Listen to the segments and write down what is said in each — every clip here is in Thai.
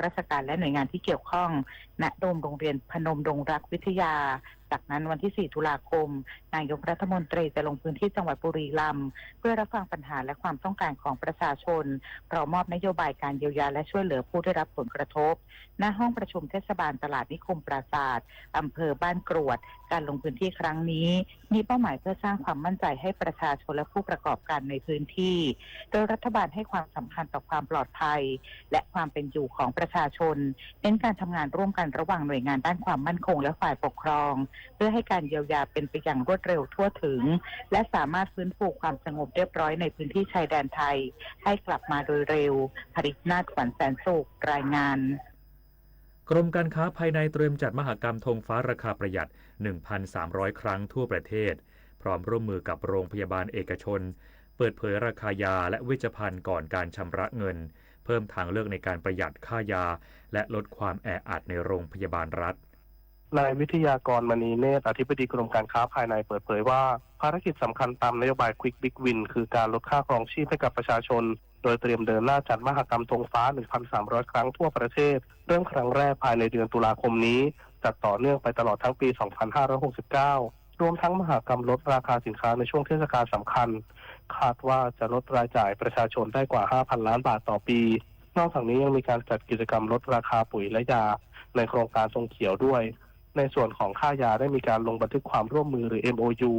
ราชการและหน่วยงานที่เกี่ยวข้องณโดมโรงเรียนพนมดงรักวิทยาจากนั้นวันที่ 4 ตุลาคมนายกรัฐมนตรีจะลงพื้นที่จังหวัดบุรีรัมย์เพื่อรับฟังปัญหาและความต้องการของประชาชนพร้อมมอบนโยบายการเยียวยาและช่วยเหลือผู้ได้รับผลกระทบณห้องประชุมเทศบาลตลาดนิคมปราสาทอำเภอบ้านกรวดการลงพื้นที่ครั้งนี้มีเป้าหมายเพื่อสร้างความมั่นใจให้ประชาชนและผู้ประกอบการในพื้นที่โดยรัฐบาลให้ความสำคัญต่อความปลอดภัยและความเป็นอยู่ของประชาชนเน้นการทำงานร่วมกันระหว่างหน่วยงานด้านความมั่นคงและฝ่ายปกครองเพื่อให้การเยียวยาเป็นไปอย่างรวดเร็วทั่วถึงและสามารถฟื้นฟูความสงบเรียบร้อยในพื้นที่ชายแดนไทยให้กลับมาโดยเร็วภริษนาถ ขวัญแสนสุขรายงานกรมการค้าภายในเตรียมจัดมหกรรมธงฟ้าราคาประหยัด 1,300 ครั้งทั่วประเทศพร้อมร่วมมือกับโรงพยาบาลเอกชนเปิดเผยราคายาและเวชภัณฑ์ก่อนการชำระเงินเพิ่มทางเลือกในการประหยัดค่ายาและลดความแออัดในโรงพยาบาลรัฐนายวิทยากรมณีเนตรอธิบดีกรมการค้าภายในเปิดเผยว่าภารกิจสำคัญตามนโยบาย Quick Big Win คือการลดค่าครองชีพให้กับประชาชนโดยเตรียมเดินหน้าจัดมหกรรมธงฟ้า 1,300 ครั้งทั่วประเทศเริ่มครั้งแรกภายในเดือนตุลาคมนี้จัดต่อเนื่องไปตลอดทั้งปี 2569 รวมทั้งมหกรรมลดราคาสินค้าในช่วงเทศกาลสำคัญคาดว่าจะลดรายจ่ายประชาชนได้กว่า 5,000 ล้านบาทต่อปีนอกจากนี้ยังมีการจัดกิจกรรมลดราคาปุ๋ยและยาในโครงการธงเขียวด้วยในส่วนของค่ายาได้มีการลงบันทึกความร่วมมือหรือ MOU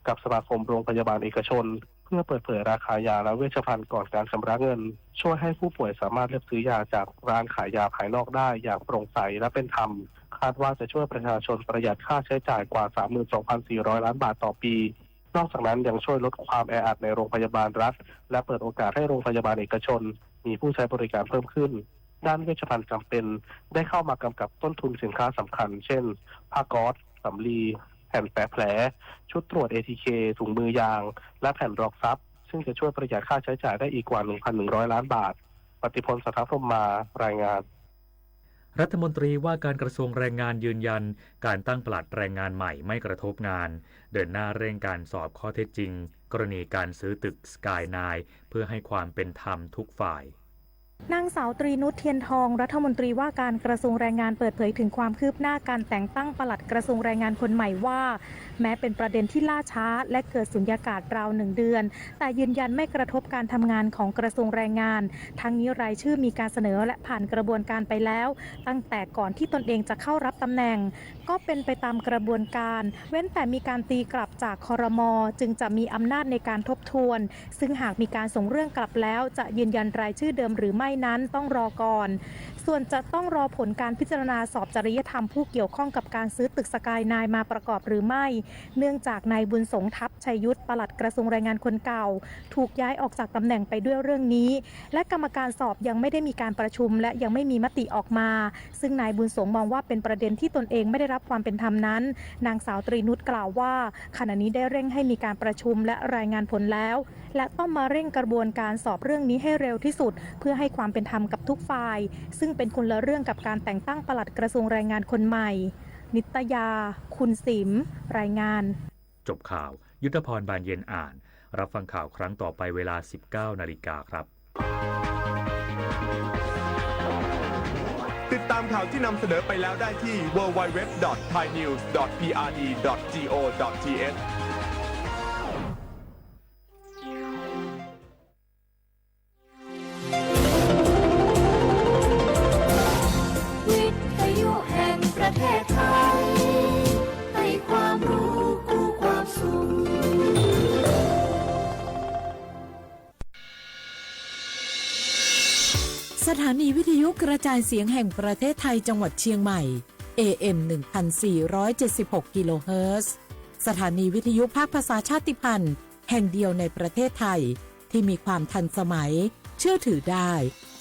กับสมาคมโรงพยาบาลเอกชนเพื่อเปิดเผยราคายาและเวชภัณฑ์ก่อนการชำระเงินช่วยให้ผู้ป่วยสามารถเลือกซื้อยาจากร้านขายยาภายนอกได้อย่างโปร่งใสและเป็นธรรมคาดว่าจะช่วยประชาชนประหยัดค่าใช้จ่ายกว่า 32,400 ล้านบาทต่อปีนอกจากนั้นยังช่วยลดความแออัดในโรงพยาบาลรัฐและเปิดโอกาสให้โรงพยาบาลเอกชนมีผู้ใช้บริการเพิ่มขึ้นด้านเวชภัณฑ์จำเป็นได้เข้ามากำกับต้นทุนสินค้าสำคัญเช่นผ้าก๊อซสำลีแผ่นแปะแผลชุดตรวจ ATK ถุงมือยางและแผ่นรองซับซึ่งจะช่วยประหยัดค่าใช้จ่ายได้อีกกว่า 1,100 ล้านบาทปฏิพล สัทธพรหมมารายงานรัฐมนตรีว่าการกระทรวงแรงงานยืนยันการตั้งปลัดแรงงานใหม่ไม่กระทบงานเดินหน้าเร่งการสอบข้อเท็จจริงกรณีการซื้อตึกสกายไนน์เพื่อให้ความเป็นธรรมทุกฝ่ายนางสาวตรีนุชเทียนทองรัฐมนตรีว่าการกระทรวงแรงงานเปิดเผยถึงความคืบหน้าการแต่งตั้งปลัดกระทรวงแรงงานคนใหม่ว่าแม้เป็นประเด็นที่ล่าช้าและเกิดสุญญากาศราว1 เดือนแต่ยืนยันไม่กระทบการทำงานของกระทรวงแรงงานทั้งนี้รายชื่อมีการเสนอและผ่านกระบวนการไปแล้วตั้งแต่ก่อนที่ตนเองจะเข้ารับตำแหน่งก็เป็นไปตามกระบวนการเว้นแต่มีการตีกลับจากครม.จึงจะมีอำนาจในการทบทวนซึ่งหากมีการส่งเรื่องกลับแล้วจะยืนยันรายชื่อเดิมหรือไม่นั้นต้องรอก่อนส่วนจะต้องรอผลการพิจารณาสอบจริยธรรมผู้เกี่ยวข้องกับการซื้อตึกสกายไนน์มาประกอบหรือไม่เนื่องจากนายบุญสงทัพชัยยุทธปลัดกระทรวงแรงงานคนเก่าถูกย้ายออกจากตำแหน่งไปด้วยเรื่องนี้และกรรมการสอบยังไม่ได้มีการประชุมและยังไม่มีมติออกมาซึ่งนายบุญสงมองว่าเป็นประเด็นที่ตนเองไม่ได้รับความเป็นธรรมนั้นนางสาวตรีนุชกล่าวว่าขณะนี้ได้เร่งให้มีการประชุมและรายงานผลแล้วและต้องมาเร่งกระบวนการสอบเรื่องนี้ให้เร็วที่สุดเพื่อให้ความเป็นธรรมกับทุกฝ่ายซึ่งเป็นคนละเรื่องกับการแต่งตั้งปลัดกระทรวงแรงงานคนใหม่นิตยาคุณสิมรายงานจบข่าวยุทธพรบานเย็นอ่านรับฟังข่าวครั้งต่อไปเวลา 19 นาฬิกาครับติดตามข่าวที่นำเสนอไปแล้วได้ที่ www.thainews.prd.go.thประเทศไทยให้ความรู้กู้ความสุขสถานีวิทยุกระจายเสียงแห่งประเทศไทยจังหวัดเชียงใหม่ AM 1476 กิโลเฮิรตซ์สถานีวิทยุภาคภาษาชาติพันธุ์แห่งเดียวในประเทศไทยที่มีความทันสมัยเชื่อถือได้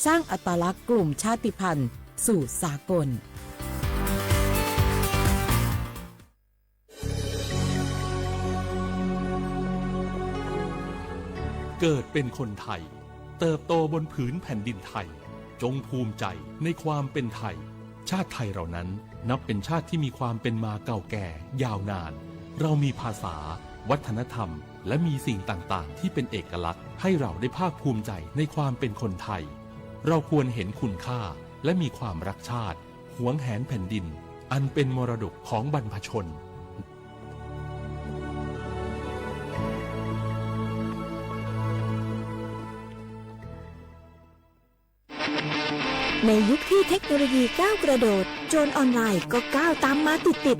สร้างอัตลักษณ์กลุ่มชาติพันธุ์สู่สากลเกิดเป็นคนไทยเติบโตบนผืนแผ่นดินไทยจงภูมิใจในความเป็นไทยชาติไทยเรานั้นนับเป็นชาติที่มีความเป็นมาเก่าแก่ยาวนานเรามีภาษาวัฒนธรรมและมีสิ่งต่างๆที่เป็นเอกลักษณ์ให้เราได้ภาคภูมิใจในความเป็นคนไทยเราควรเห็นคุณค่า และมีความรักชาติหวงแหนแผ่นดินอันเป็นมรดกของบรรพชนในยุคที่เทคโนโลยีก้าวกระโดดโจรออนไลน์ก็ก้าวตามมาติด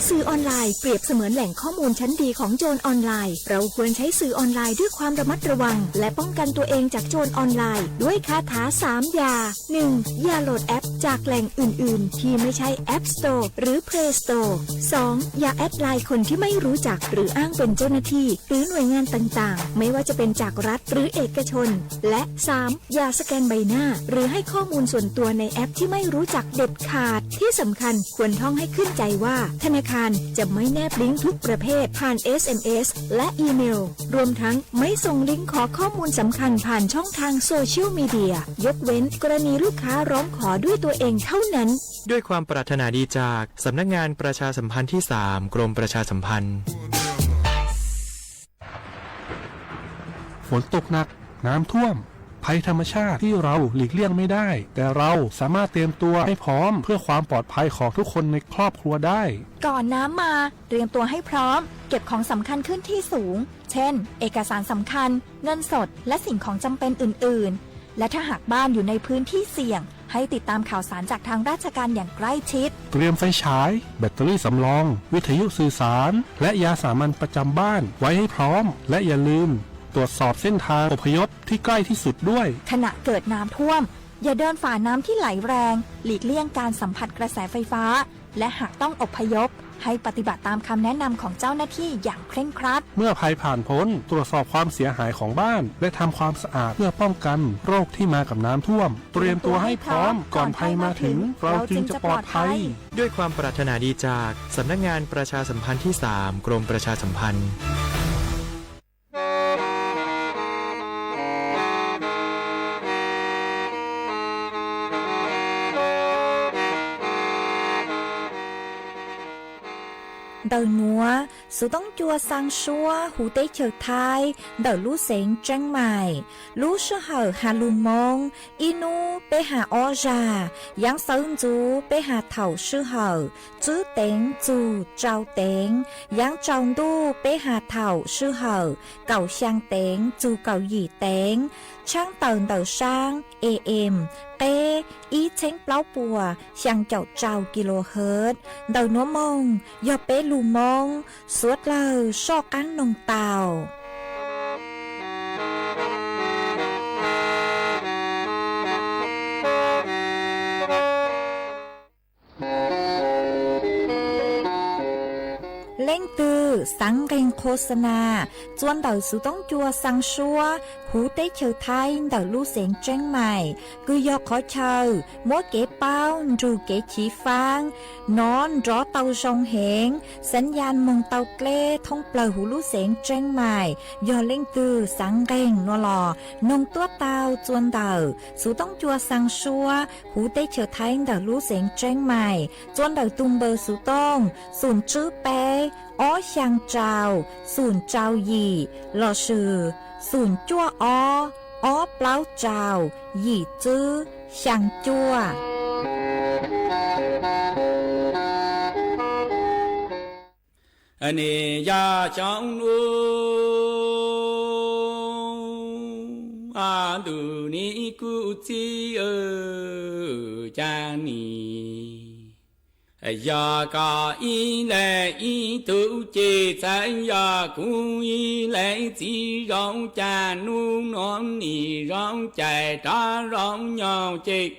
สื่อออนไลน์เปรียบเสมือนแหล่งข้อมูลชั้นดีของโจรออนไลน์เราควรใช้สื่อออนไลน์ด้วยความระมัดระวังและป้องกันตัวเองจากโจรออนไลน์ด้วยคาถา3อย่า 1. อย่าโหลดแอปจากแหล่งอื่นๆที่ไม่ใช่ App Store หรือ Play Store 2. อย่าแอดไลน์คนที่ไม่รู้จักหรืออ้างเป็นเจ้าหน้าที่หรือหน่วยงานต่างๆไม่ว่าจะเป็นจากรัฐหรือเอกชนและ 3. อย่าสแกนใบหน้าหรือให้ข้อมูลส่วนตัวในแอปที่ไม่รู้จักเด็ดขาดที่สำคัญควรท่องให้ขึ้นใจว่าธนาคารจะไม่แนบลิงก์ทุกประเภทผ่าน SMS และอีเมลรวมทั้งไม่ส่งลิงก์ขอข้อมูลสำคัญผ่านช่องทางโซเชียลมีเดียยกเว้นกรณีลูกค้าร้องขอด้วยตัวเองเท่านั้นด้วยความปรารถนาดีจากสำนักงานประชาสัมพันธ์ที่ 3 กรมประชาสัมพันธ์ฝนตกหนักน้ำท่วมภัยธรรมชาติที่เราหลีกเลี่ยงไม่ได้แต่เราสามารถเตรียมตัวให้พร้อมเพื่อความปลอดภัยของทุกคนในครอบครัวได้ก่อนน้ำมาเตรียมตัวให้พร้อมเก็บของสำคัญขึ้นที่สูงเช่นเอกสารสำคัญเงินสดและสิ่งของจำเป็นอื่นๆและถ้าหากบ้านอยู่ในพื้นที่เสี่ยงให้ติดตามข่าวสารจากทางราชการอย่างใกล้ชิดเตรียมไฟฉายแบตเตอรี่สำรองวิทยุสื่อสารและยาสามัญประจำบ้านไว้ให้พร้อมและอย่าลืมตรวจสอบเส้นทางอพยพที่ใกล้ที่สุดด้วยขณะเกิดน้ำท่วมอย่าเดินฝ่าน้ำที่ไหลแรงหลีกเลี่ยงการสัมผัสกระแสไฟฟ้าและหากต้องอพยพให้ปฏิบัติตามคำแนะนำของเจ้าหน้าที่อย่างเคร่งครัดเมื่อภัยผ่านพ้นตรวจสอบความเสียหายของบ้านและทำความสะอาดเพื่อป้องกันโรคที่มากับน้ำท่วมเตรียมตัวให้พร้อมก่อนภัยมาถึงเราจึงจะปลอดภัยด้วยความปรารถนาดีจากสำนักงานประชาสัมพันธ์ที่ 3 กรมประชาสัมพันธ์Đầu múa, sự tống chua sang xua, hủ tế chờ thai, đầu lũ xén trăng mài, lũ sơ hở hà lù mông, inu bê hà o ra, giáng sơn chú bê hà thảo sư hở, chứ tén chú trao tén, giáng tròng đu bê hà thảo sư hở, cầu sang tén chú cầu dì tén, trang tờn đầu sang, AM, tê, ý chánh pláu bùa, sang chậu trao kHz, đầu nó mông, do bê lù mông, suốt lờ so cán nông tàu. Lên từ sáng ghen khô sana, chuan đầu sự tống chua sang xua, hú tế chờ thay đầu lưu xén trang mài, cứ do khó chờ, mỗi kế bao, dù kế chỉ phang, nón rõ tàu rong hẹn, sẵn gian mong tàu klê thông plờ hú lưu xén trang mài, do lên từ sáng ghen nó lò, nông tuốt tàu chuan đầu, sự tống chua sang xua, hú tế chờ thay đầu lưu xén trang mài, chuan đầu tung bờ sự tông, sùn chữ bé, ó sang trào, sùn trào gì, lò sử, sùn chua ó pláu trào, gì chứ, sang chua. Anh ya trong nu, a du ni cu chi ơ cha ni. Ya ca y lệ y tu chê sai ya cu y lệ chi rong cha nu non ni rong chạy ta rong nhau chê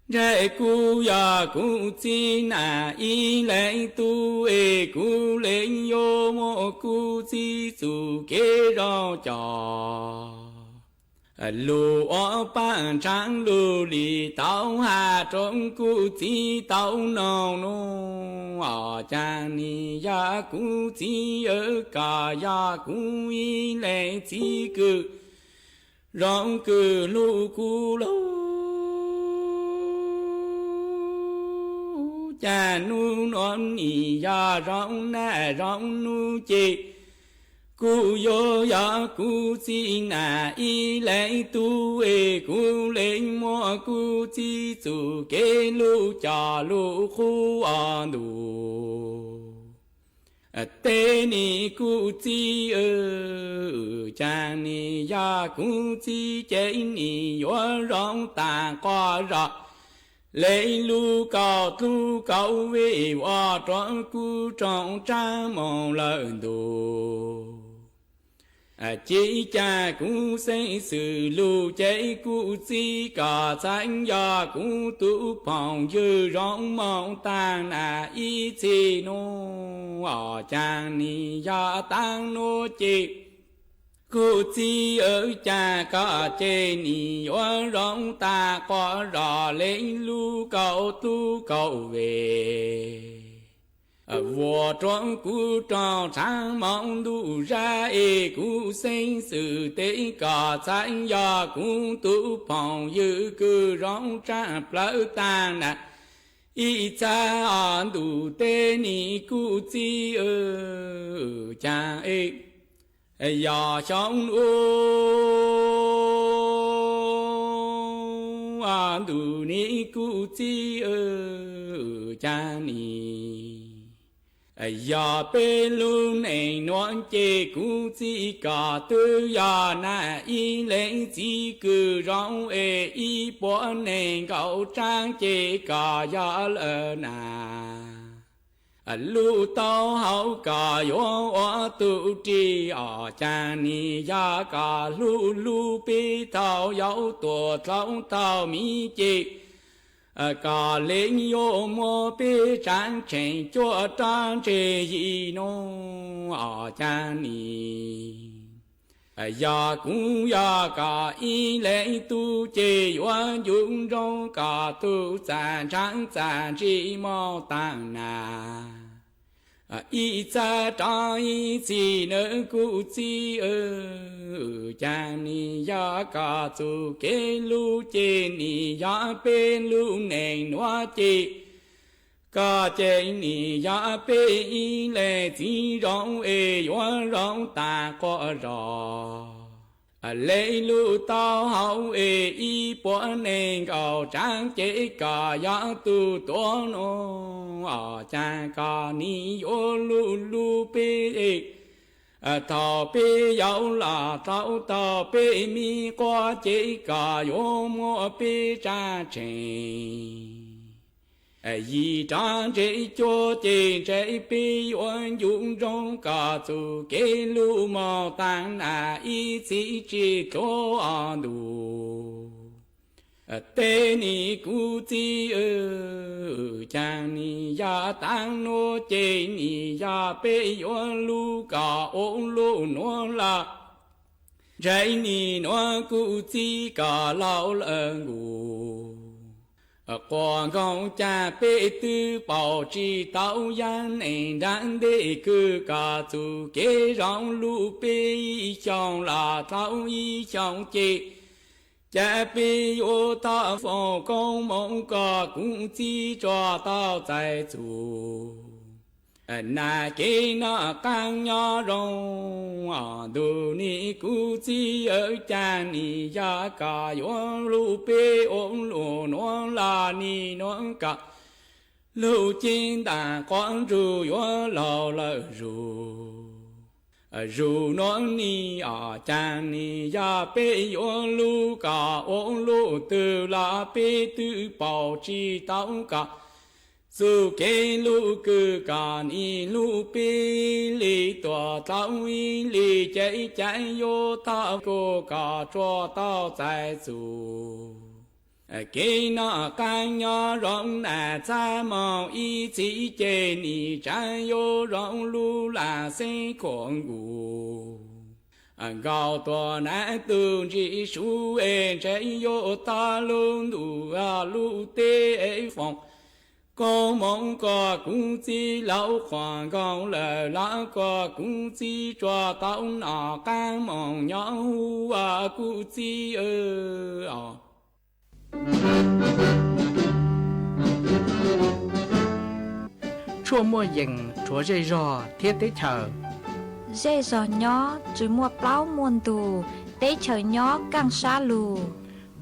rê cu ya cu chi na y lệ tu e cu lệ yo mo cu chi su kê rong cho lù ở bàn trắng lù lì tàu hà trong cu chi tàu nâu nô ở trang ni ya cu chi ở cả ya cu y lệ chi cự rong cự lù cu lô cha nu non ni ya rong nè rong nu chi Cú yo ya cú chi na y lấy tu e cú lên mua cú chi chủ kế lu cha lu khu an đủ tê ni cú chi cha ni ya cú chi chế ni yo rong ta qua ra lấy lu cao về hoa trọn cú trong cha mong lợn đồ chỉ cha cú xây sự lu chế cú chi cả sáng ya cú tu phòng dư rong mong tang na y chi no chang ni ya tang no chi cú chi ở cha cả chế ni yo rong ta có rõ lên lu cầu tu cầu về vua trong cú tròn sáng mong đủ ra cú sinh sự tế cả sáng ya cú tu phòng dư cư rong tra plơ ta nè y cha an đủ tế ni cú chi cha ya trong an đủ ni cú chi cha ni ya pe lu nei noan che cu chi ca tu ya na y lên chi cư rong y po nei gạo trang che ca ya lơ na lu tao hậu ca yo wa tu chi cha ni ya ca lu pe tao yao tuo tao mi chi cả lên yo mo pe trang chen cho trang che yi no cha ni ya cũng ya cả y lệ tu che yo dung rong cả tu trang trang chi mo tang na y cha trang y chi nơ cu chi cha ni ya cả tu ke lu che ni ya pe lu nei noa che cả che ni ya pe y lệ chi rong yo rong ta có rõ lệ lu tao hậu y po nên gạo trang chế cả ya tu to no cha cả ni yo lu pe thọ pe yao la tao pe mi qua chế cả yo mo pe cha chen y trang chế cho chế pe yon dung rong cả tu ke lu mao tang na y chi chi cho an du tê ni cu chi chang ni ya tang no chế ni ya pe yon lu cả ôn lu no la trái ni no cu chi cả lao lơ ngủ quang công cha pe tư bảo trì tao yan nên đang để cứ cả tu kế rong lu pe trong là tao y trong chị cha pe yo ta phò công mong cả cũng chỉ cho tao tại chủ na kế na căng nhỏ rong đồ ni cu chi ở cha ni ya cả yo lu pe ôm lu nó la ni nó cả lu chín ta quang ru yo lao la ru nó ni cha ni ya pe yo lu cả ôm lu từ la pe tư bảo chi tao cả su ke lu cư ca ni lu pi li tòa tao y li chạy chạy yo ta cô ca cho tao tại chủ ke na ca nhỏ rong na cha mong y chỉ chế ni trái yo rong lu là se con ngủ gạo tòa na tu chỉ su chạy yo ta lu đủ lu tê phong có mong có cũng chỉ lão hoàng cao lệ lá có cũng chỉ cho tao nọ ca mong nhỏ cũng chỉ chua mua dừng chua dây rò thiết tế chờ dễ gió nhó chứ mua plau muôn tù để chờ nhó càng xa lù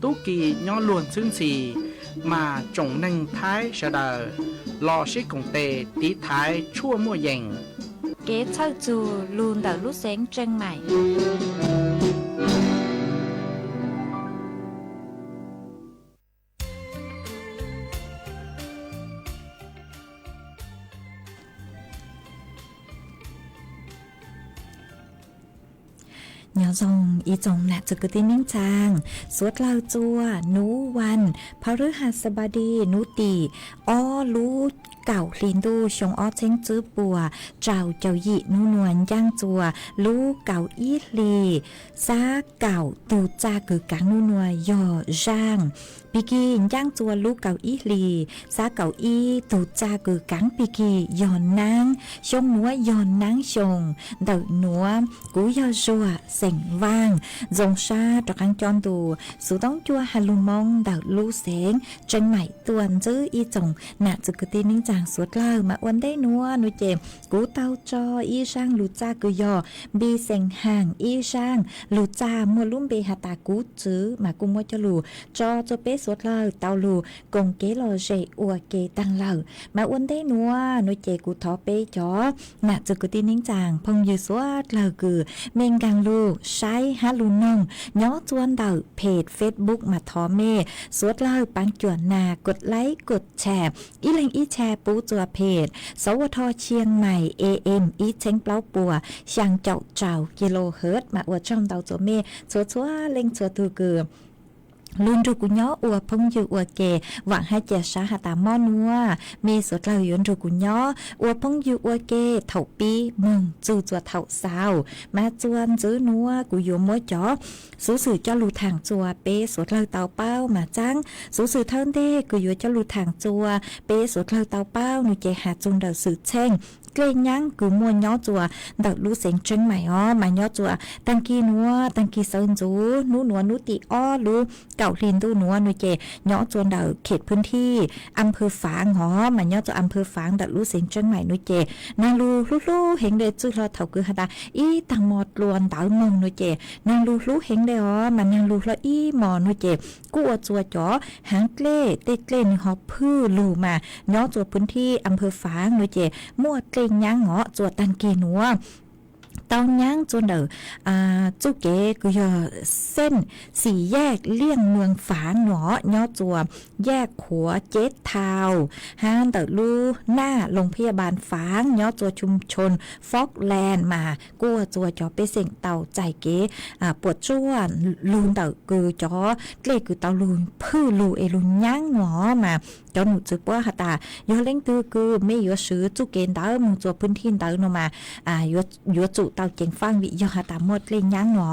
tú kỳ nhó luôn xương xì mà trồng nâng thái sợ đờ lo xí cùng tề tí thái chua mua dành kế thơ dù luôn đỡ lúc sáng chân mày nhớ dòng ý dòng làจะกตินิ่งจางสวดเล่าจัวนูวันพฤหัสบดีนูตีอ้อรู้เก่าลินดูชงอ้อเช้งจื้อปัวเจ้าเจ้าหยินูนวลย่างจัวรู้เก่าอีลีซาเก่าตูจาคือกังนูนัวย่อจ้างปีกีย่างจัวลูกเก่าอีลีซาเก่าอีตูจากือกังปีกีย่อนนางชงนัวย่อนนางชงเดานัวกูย่อจัวเสียงว่างจงชาตะกังจอนดูสูต้องจัวฮัลลุมองเดาลูเสียงจังใหม่ตวนจื้ออีจงหนาจุกตีนิ่งจางสวดเล่ามาวันได้นัวนุเจมกูเต้าจออีช่างลูจากือย่อบีเสียงห่างอีช่างลูจามัวลุ่มเบหตากูจื้อมากูมัวจะลูจอจะเปสวดเล่าเต้าลูกงเกลอเจอัวเกตังเล่ามาวันได้นัวนุเจกูทอเปจอหนาจุกตีนิ่งจางพงยืสวดเล่าคือเมงกังลูใช้ฮัลลูนงย้อจวนเดาเพจเฟซบุ๊กมาทอเมสวดเล่าปังจวนนากดไลค์กดแชร์อีแรงอีแชร์ปูจัวเพจสวทเชียงใหม่ AM อีเชงเปล่าปัวช่างเจ้าเจ้ากิโลเฮิรตซ์มาอวดช่องเดาจัวเมชัวเล็งชัวตูเกือลุนรูกุญย้ออวพงยูอวเกหวังให้เจสาหตามอนัวมีสุดเหล่ายุนรูกุญย้ออวพงยูอวเกเถ่าปีมึงจูจัวเถ่าสาวมาจวนจื้อนัวกุยมัวจ๋อสูสื่อเจ้าลูทางจัวเปสุดเหล่าเตาเป้ามาจังสูสื่อเท่าเด้กุยเจ้าลูทางจัวเปสุดเหล่าเตาเป้าหนูเจหาจุนเดาสื่อเช่งเกยยังกูมัวย้อจัวดักรู้เสียงจังใหม่อ้อมาย้อจัวตังกีนัวตังกีเซินจูนูนัวนูติอ้อรู้เก่าลินดูนัวนูเจย้อจวนดักเขตพื้นที่อำเภอฝางหอมาย้อจัวอำเภอฝางดักรู้เสียงจังใหม่นูเจนางลูเห็นเดจื้อเราเถ่าคือฮะดาอีตังหมดลวนเต๋ามงนูเจนางลูเห็นเดอ๋อมานางลูแล้วอีหมอนูเจกูอจัวจ๋อหางเกล้เตเกล้หอบพื้ลูมาย้อจัวพื้นที่อำเภอฝางนูเจมั่วเกล้ยังเหาะจวดตันกีนัวตอนย่างจนเดอจุเก๋ก็ยอเส้นสี่แยกเลี่ยงเมืองฝางหนอย่อจัวแยกขัวเจ็ดเท้าห้างเดลูหน้าโรงพยาบาลฝางย่อจัวชุมชนฟอกแลนด์มากัวจัวจอไปเสียงเต่าใจเก๋ปวดจ้วนลูนเดกือจอเกล้คือเต่าลูนพื้ลูเอลูย่างหนอมาจอหนูจือปัวหตายอเล่งตือคือไม่ยอซื้อจุเกนเดอมึงจัวพื้นที่เดอนมายอจุเตาเจงฟังวิยอหตาหมดเลียงยังหนอ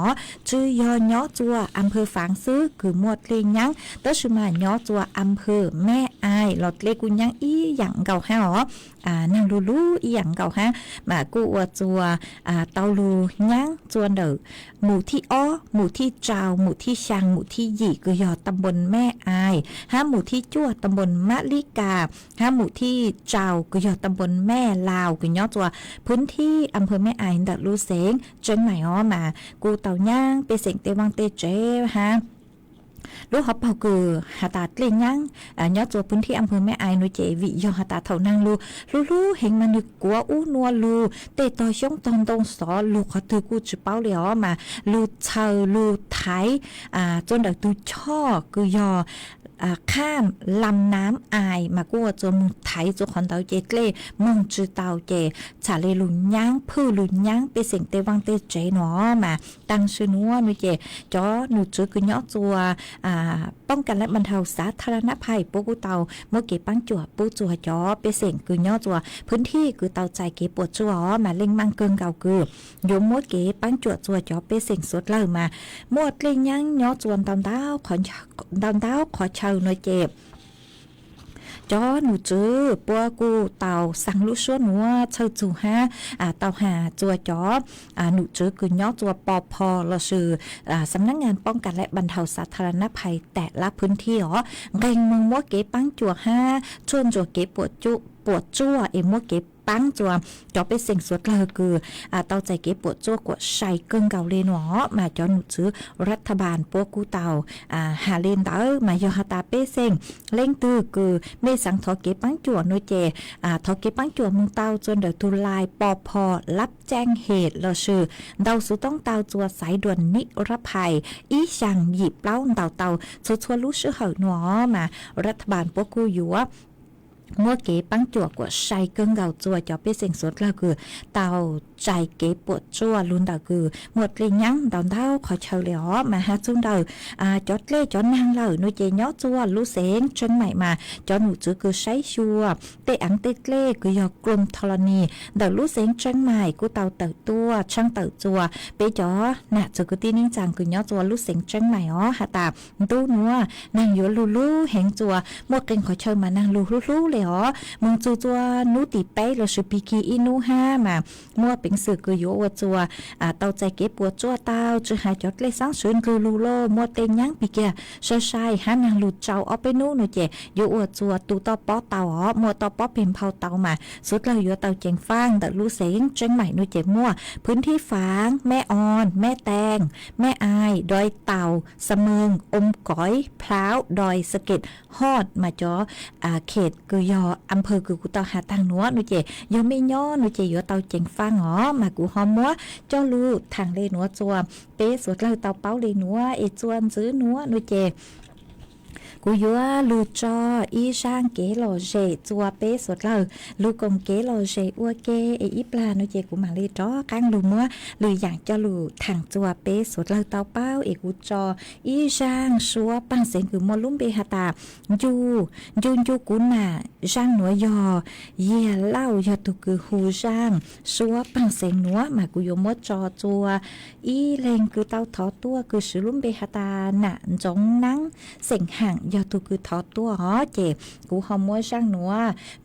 จื้อยอย้อจัวอำเภอฝางซื้อคือหมดเลียงยังเตอชุมาย้อจัวอำเภอแม่อายหลอดเลกุญยังอีหยังเก่าห้าหรอนางลูอีหยังเก่าห้ามากูอวจัวเตาลูยังจวนเดอหมู่ที่อ้อหมู่ที่เจ้าหมู่ที่ชังหมู่ที่หยี่คือยอตำบลแม่อายหมู่ที่จั่วตำบลมะลิกาหมู่ที่เจ้าคือยอตำบลแม่ลาวคือยอจัวพื้นที่อำเภอแม่อายดัดลูเสงจนหมายอ้อมากูเต่าย่างไปเสงเตวังเตเจลูกเขาเป่าคือหาตาเลี้ยงยังย้อนตัวพื้นที่อำเภอแม่อายนุเจวิยอหาตาเท่านางลูเห็นมันนึกกัวอู้นัวลูเตต่อช่องตอนตรงสอลูเขาถือกูจะเป้าเลยอ๋อมาลูเชอลูไทยจนเด็กตูช่อคือยอข้ามลำน้ำอายมากัวจมไถจุขอนเตาเจเกลมงจือเตาเจฉาเลลุนย่างพื้ลุนย่างไปเสียงเตวังเตเจหนอมาตั้งชื่อนัวนุเจจอหนูจือคือเนาะจัวป้องกันและบรรเทาสาธารณภัยปูกูเตาเมื่อเก็บปังจั่วปูจั่วจอไปเสียงคือเนาะจัวพื้นที่คือเตาใจเก็บปวดจั่วมาเล่งมังเกิงเก่าคือโยมมดเก็บปังจั่วจั่วจอไปเสียงสดเล่ามามวดเล่งย่างเนาะจวนตอนดาวขอเชาหน่อยเจ็บจอหนูจื้อปัวกูเต่าสังลุชวนหัวเชิดจูฮะเต่าหาจัวจอหนูจื้อคือยอจัวปอพอเราชื่อสำนักงานป้องกันและบรรเทาสาธารณภัยแต่ละพื้นที่อ๋อเก่งมึงมัวเก็บปังจัวฮะชวนจัวเก็บปวดจั่วเอ็มมัวเก็บปั ปังจัวจอไปเสียงสวดเลยคือเตาใจเก็บปวดจั่วกว่าใส่เกิงเก่าเลยหนอมาจอหนุซื้อรัฐบาลพวกกูเตาหาเลนเตอมายอฮาตาเป้เซ็งเล่งตื้อคือเมสังทอเก็บปังจั่วโนเจทอเก็บปังจั่วมึงเตาจนเดือดทุลายปอพอรับแจ้งเหตุเราชื่อเดาสุต้องเตาจัวสายด่วนนิรภัยอีช่างหยิบเล้าเตาชัวรู้ชื่อเหอหนอมารัฐบาลพวกกูอยู่มัวเก๋ปังจั่วกว่าใส่เกิงเก่าจั่วจอไปเสียงสดแล้วคือเตาใจเก๋ปวดจั่วลุนดาคือหมดเลยยังดอนเท้าขอเชลเลยอ๋อมาหาจุนเดาจอดเล่จอดนางเลยนุเจย้อจั่วรู้เสียงจังใหม่มาจอหนูจื้อคือใช้ชัวเตะอังเตะเล่คือยอกลมธรณีเดารู้เสียงจังใหม่กูเตาเติบตัวช่างเติบจั่วไปจอน่ะจื้อคือตีนิ่งจังคือย้อจั่วรู้เสียงจังใหม่อ๋อหาตาดูนัวนางอยู่ลูแหงจั่วหมดเก่งขอเชลมานางลูเลยอ๋อมึงจัวนูติไปเราสุปีกีอินูห้ามามัวเป็นสื่อคือโยวัวจัวเตาใจเก็บปวดจัวเตาจะหายจดเลยสร้างสวนคือลูโลมัวเต็งยังปีเกียใช่หานางลูเจ้าเอาไปนู่นหนูเจโยวัวจัวตูต่อป้อเตาอ๋อมัวต่อป้อพิมพ์เผาเตามาสุดเราโยเตาเจงฟางแต่ลูเสียงจังใหม่หนูเจมัวพื้นที่ฝางแม่ออนแม่แตงแม่อายดอยเต่าสะเมิงอมก๋อยพร้าวดอยสะเก็ดฮอดมาจอเขตคือยออำเภอคือกูเตาหาตังนัวหนูเจยอไม่ย่อหนูเจยอเตาเจงฟังอ๋อมากูหอมมัวเจ้าลูทางเลยหนัวจัวเป๊สวดเล่าเตาเป้าเลยหนัวเอจวนซื้อหนัวหนูเจกูยัวลูจออีช่างเก๋หล่อเจจัวเป๊สวดเล่าลูกงเก๋หล่อเจอัวเกอีปลาหนูเจกูมาเลยจ้อข้างลูมัวหรืออย่างเจ้าลูทางจัวเป๊สวดเล่าเตาเป้าเอกูจออีช่างชัวปังเสียงคือมอลุ่มเบหตายูกูน่ะช่างหนัวยอเยี่ยเล่ายอตุคือหูช่างชัวปังเสียงหนัวมากูยมดจอจัวอีเลงคือเตาทอตัวคือสือลุ่มเบหตาหนะจงนังเสียงห่างยอตุคือทอตัวฮอเจกูหอมมัวช่างหนัว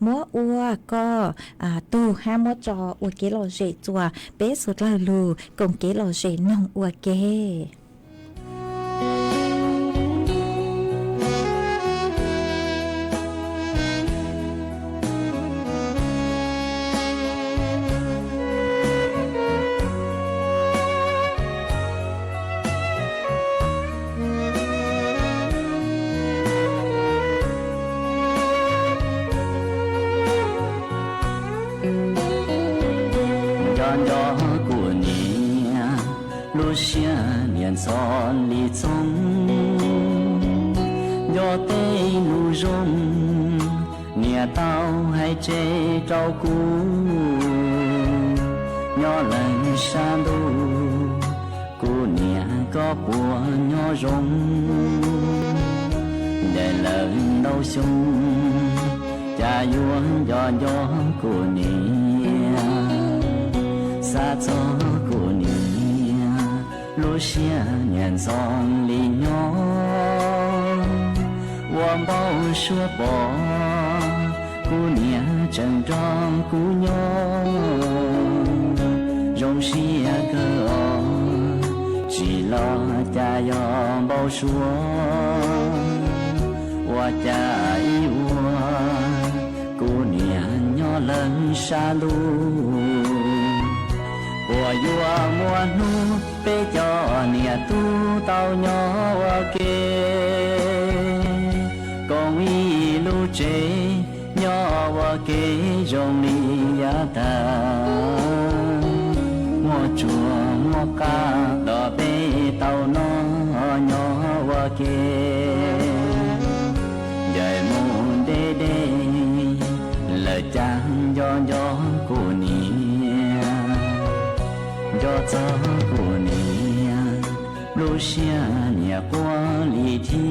มัวอัวก็ตูห้ามัวจออัวเกลอเจจัวเป๊สุดละลูกงเกลอเจนองอัวเกson li trong do tây nu rong nia tao hay chê trao cú nhỏ lần xa đu cú nia có bùa nhỏ rong để lần đâu sung cha yuan do cú nia xa cho cú nia路线年上里鸟，我抱说抱，姑娘正装姑娘，容是个只老家要抱说，我家一窝姑娘要冷山路。我有我努被叫你都到鸟给，公一路追鸟我给容里呀的，我做我家到被到鸟鸟我给，在梦的的了将鸟鸟过你。cho cho của nia lu xia nia qua li thi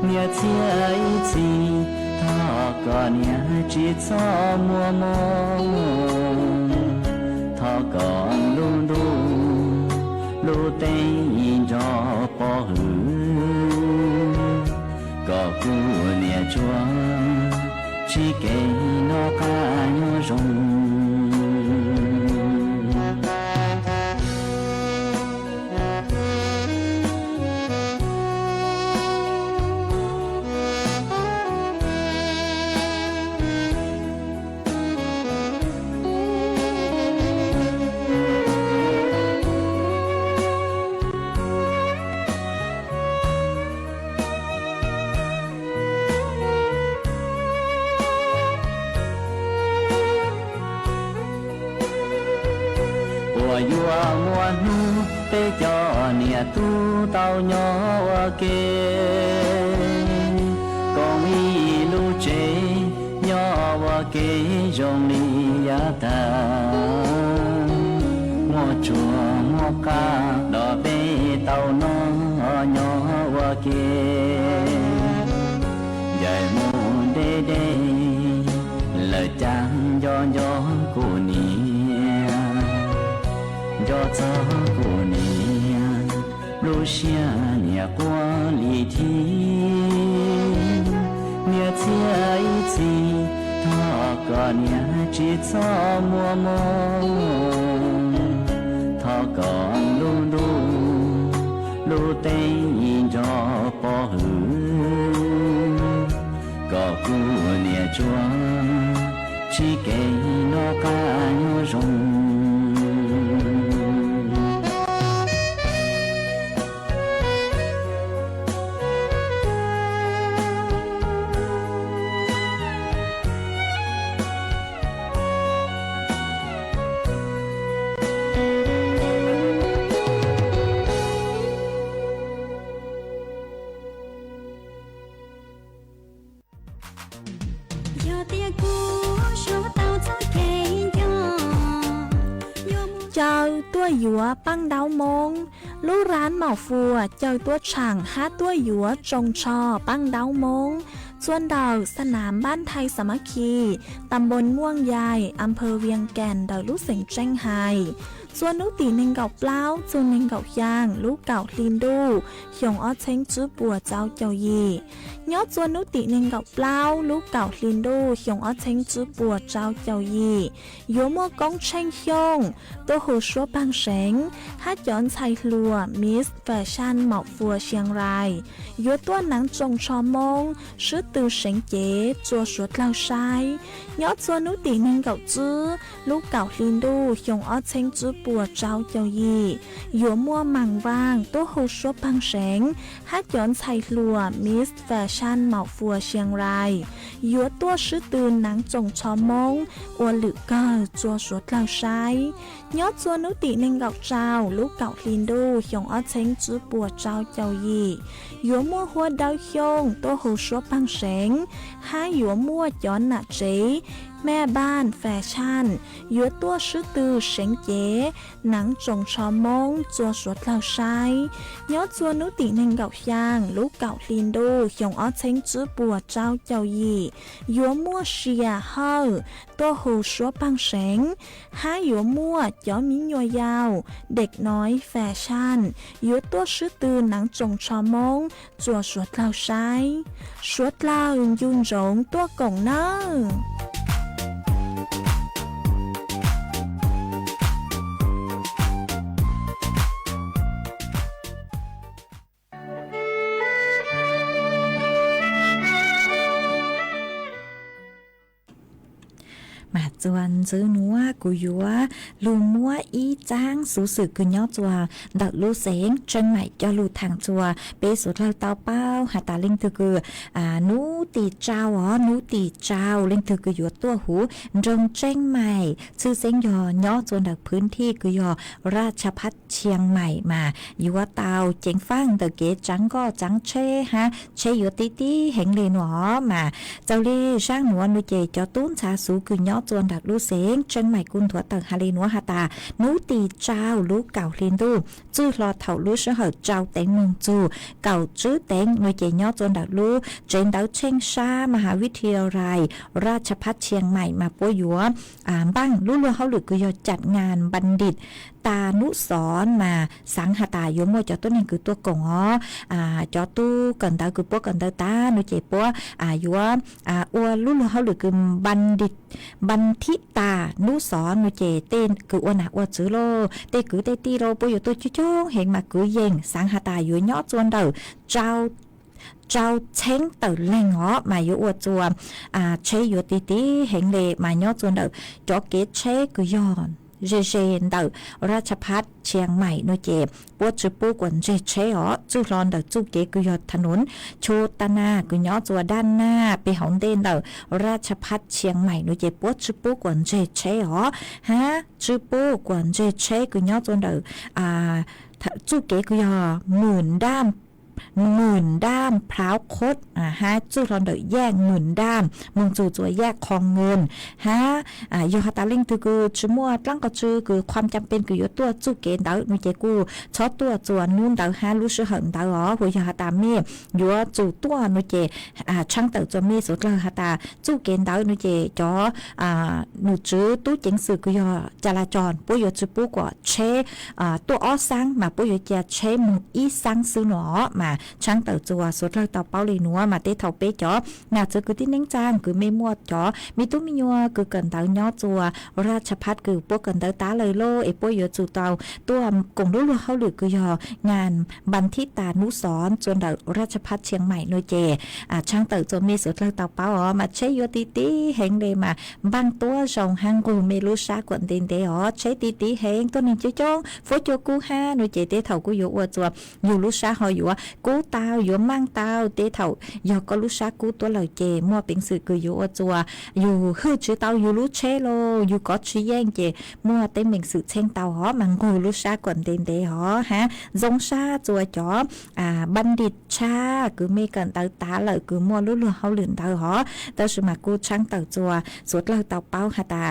nia chia ý chi thọ có nia chỉ cho mua mong thọ có lu lu lu tây cho bỏ hư có cu nia chua chỉ kể nó ca nhỏ rong vua mùa nu tê cho nia tu tao nhỏ kê con y lu chế nhỏ kê dòng li ya ta mua chùa mua ca đò bê tao nó nhỏ kê dài muôn đê đê lời chàng do cô nia do gió cô nia lu xia nia qua li thi nia chia ý chi thọ có nia chỉ cho mùa mông thọ còn lu tê nhìn cho bỏ hư có cô nia chúa chỉ kể nó ca nhớ rung chơi tua dúa băng đáo mông lũ rán màu phùa chơi tua chẳng hát tua dúa trồng trò băng đáo môngส่วนดาวสนามบ้านไทยสามัคคีตำบลม่วงใหญ่อำเภอเวียงแก่นดาวลูกเสียงแจ้งไฮส่วนนุตีหนึ่งเก่าเปล่าส่วนหนึ่งเก่าย่างลูกเก่าลินดูหยงอ้อเช้งจื้อปัวเจ้าเจ้ายียอดส่วนนุตีหนึ่งเก่าเปล่าลูกเก่าลินดูหยงอ้อเช้งจื้อปัวเจ้าเจ้ายียัวมัวกงเช้งหยงตัวหูชัวบางเสงฮัดย้อนชายลัวมิสแฟชั่นเหมาะฟัวเชียงรายยัวตัวหนังจงชอมงชื่อตือเสงเก๋จัวสวดเล่าชายยอดส่วนนุตีหนึ่งเก่าจื้อลูกเก่าลินดูหยงอ้อเช้งจื้อปัวเจ้าเจ้ายีหยัวมัวมังว่างตัวหูชัวบางเสงฮัดย้อนชายลัวมิสแฟชั่นเหมาะฟัวเชียงรายยัวตัวชื่อตือหนังจงชอมงอวหรือก็จัวสวดเล่าชายยอดส่วนนุตีหนึ่งเก่าเจ้าลูกเก่าลินดูหยงอ้อเช้งจื้อปัวเจ้าเจ้ายีหยัวมัวหัวดาวหยงตัวหูชัวบางเสงห้าหยัวมัวย้อนหนักเจแม่บ้านแฟชั่นยัวตัวชื่อตือเสงเก๋หนังจงชอมงจัวสวดเล่าชายยอดส่วนนุตีหนึ่งเก่าย่างลูกเก่าลินดูหยงอ้อเช้งจื้อปัวเจ้าเจ้ายียัวมัวเชียเฮาตัวหูชัวบางเสงห้าหยัวมัวย้อนมิ้นยัวยาวเด็กน้อยแฟชั่นยัวตัวชื่อตือหนังจงชอมงจัวสวดเล่าชายสวดเล่ายุ่งหงตัวกงเนอมาจวนซื้อนัวกุยัวลูมัวอีจ้างสูสึกกุญยอจัวดักลูเสงเชียงใหม่จะลูทางจัวเปสุดเราเต้าเป้าหาตาเล่งถือคือนูตีเจ้านูตีเจ้าเล่งถือคือยัวตัวหูรงเชียงใหม่ชื่อเสงยอยอจวนดักพื้นที่กุยอราชพัฒเชียงใหม่มายัวเตาเจงฟังเตเกจังก็จังเช่ฮะเชยยัวตีตีเห็นเลยหนอมาเจ้าเล่ช่างหนวลนุเจจอตุ้นชาสูกุญยอจวนดักลูเสงเชียงใหม่กุนถัวเติงฮาลีนัวฮาตานูตีเจ้าลูกเก่าลินดูจื้อรอเถ่าลูเสือเหอเจ้าเต็งเมืองจูเก่าจื้อเต็งนุเจยอจวนดักลูเจนดาวเชงชามหาวิทยาลัยราชภัฏเชียงใหม่มาปัวหยัวบ้างลูเฮาหรือกุยอจัดงานบัณฑิตตานุสรมาสังหตายมจอตัวนี้คือตัวกงจอตู้กันตาคือพวกกันตานุเจปัวยัวอัวลุ่นเขาหรือคือบัณฑิตบัณฑิตานุสรนุเจเต้นคืออัวหนักอัวจื้อโลเตคือเตตีโรปัวอยู่ตัวจ้องเห็นมาคือเย่งสังหตายยอจวนเดอเจ้าเช้งเต่าแรงเหาะมาอยู่อวดจัวเชยอยู่ตีเห็นเลยมายอจวนเดอจอเกตเชกุยอน เจเจนเดอราชพัฒเชียงใหม่โนเจปวดจุปูกวนเจเชอ๋อจูรอนเดอจูเกกุยอถนนโชตนากุยอจัวด้านหน้าไปหองเดนเดอราชพัฒเชียงใหม่โนเจปวดจุปูกวนเจเชอ๋อฮะจุปูกวนเจเชกุยอจัวเดอจูเกกุยอหมื่นด้ามพร้าวคดฮะจู่รอนเดแยกหมื่นด้ามมึงจู่จัวแยกคองเงินฮะโยฮาตาลิงคือจมัวตั้งก็คือความจำเป็นคือตัวจู่เกนเดอนุเจกูชอตัวจัวนู่นเดอฮะรู้สึกเหินเดออ๋อหัวโยฮาตาเมยัวจู่ตัวนุเจช่างเตอจัวเมสุดเลยฮาตาจู่เกนเดอนุเจจ่อหนูจื้อตู้เจิงสื่อคือยอจราจรปุ้ยจุปูกว่าเชตัวอ้อซังมาปุ้ยจะเชมึงอีซังซื้อหนอมาช่างเต๋อจัวสุดเลยต่อเป้าเลยนัวมาเตะเท่าเป๊ะจ๋อน่าจะคือที่นิ่งจางคือไม่มั่วจ๋อมีตุ้มียัวคือเกินเต๋อย่อจัวราชพัฒคือพวกเกินเต๋อตาเลยโลเอปวยจู่เต๋อตัวกงรู้รัวเขาหรือคือยองานบันทิตานุสรจนเต๋อราชพัฒเชียงใหม่โนเจช่างเต๋อจัวมีสุดเลยต่อเป้าอ๋อมาใช้ยัวตีตีเฮงเลยมาบางตัวสองหางกูไม่รู้ซากวนเดนเดอ๋อใช้ตีตีเฮงตัวหนึ่งเจ้าจ้องฟัวจัวกูห้าโนเจเตะเท่ากูอยู่อวดจัวอยู่รู้ซาหอยอยู่กูตาอยู่มั่งตาเตะเท่ายอก็รู้ซากูตัวเลยเจมั่วเป็นสื่อคืออยู่อจัวอยู่ฮือชื่อเตาอยู่รู้เชโลอยู่ก็ชี้แย่งเจมั่วเต็มเป็นสื่อเช่งเตาหอมังกูรู้ซากวนเดนเดหอฮะจงซาจัวจ๋อบัณฑิตชาคือไม่เกินเตาตาเลยคือมั่วรู้เรื่องเขาหลืนเตาหอแต่สมัยกูช่างเตาจัวสุดเลยเตาเป้าฮะตา